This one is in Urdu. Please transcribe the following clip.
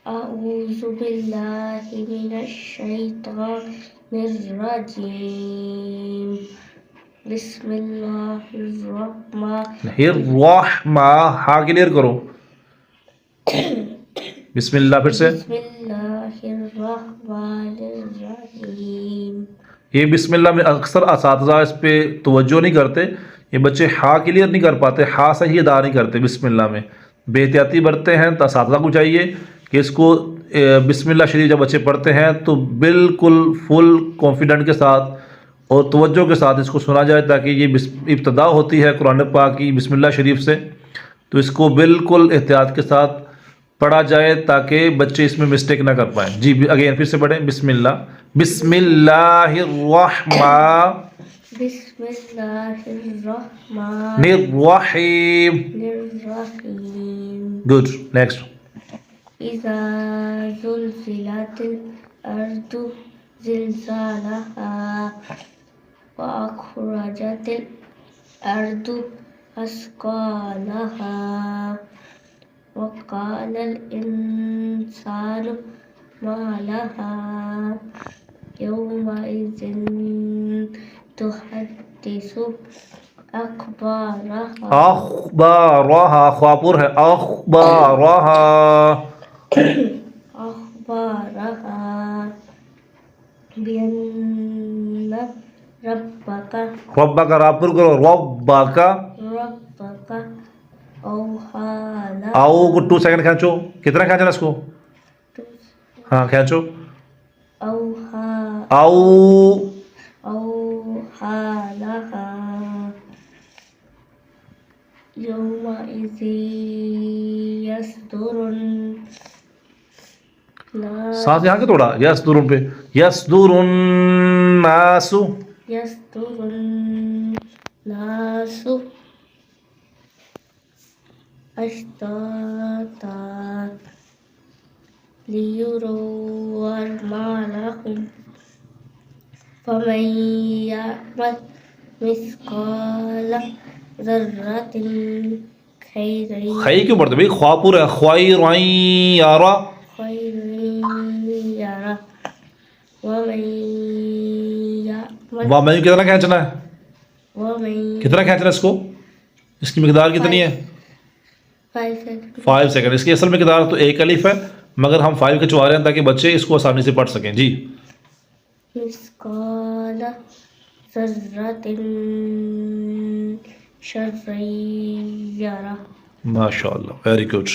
أعوذ بالله من الشيطان الرجيم بسم الله الرحمن ہا کلیئر کرو. بسم اللہ پھر سے. بسم الله الرحمن الرحيم. یہ بسم اللہ میں اکثر اساتذہ اس پہ توجہ نہیں کرتے. یہ بچے ہا کلیئر نہیں کر پاتے، ہا صحیح ادا نہیں کرتے بسم اللہ میں، بے احتیاطی برتتے ہیں. تو اساتذہ کو چاہیے کہ اس کو بسم اللہ شریف جب بچے پڑھتے ہیں تو بالکل فل کانفیڈنٹ کے ساتھ اور توجہ کے ساتھ اس کو سنا جائے، تاکہ یہ ابتدا ہوتی ہے قرآن پاک کی بسم اللہ شریف سے، تو اس کو بالکل احتیاط کے ساتھ پڑھا جائے تاکہ بچے اس میں مسٹیک نہ کر پائیں. جی اگین پھر سے پڑھیں. بسم اللہ بسم اللہ الرحمن بسم الله الرحمن الرحیم. الرحيم. گڈ. نیکسٹ. إذا زلزلت الأرض زلزالها وأخرجت الأرض أثقالها وقال الإنسان ما لها يومئذ تحدث أخبارها اخبارها خوابور ہے اخبارها بأن ربك ربک راپور کرو ربک أوحى لها. او 2 سیکنڈ کھینچو. کتنا کھینچنا اس کو؟ ہاں کھینچو. أوحى لها يومئذ يصدر الناس ساتھ یہاں کے توڑا یصدرون پہ یصدر الناس أشتاتا ليروا أعمالهم فمن يعمل مثقال ذرة خيرا خی کیوں پڑھتے بھائی؟ خوابور ہے خیر یارا. يره ومن يعمل وامن کتنا کھینچنا ہے؟ ومن کتنا کھینچنا ہے اس کو؟ اس کی مقدار کتنی ہے؟ 5 سیکنڈ. اس کی اصل مقدار تو 1 الف ہے، مگر ہم 5 کے چوا رہے ہیں تاکہ بچے اس کو آسانی سے پڑھ سکیں. جی. مثقال ذرة شر يره. ماشاء اللہ، ویری گڈ.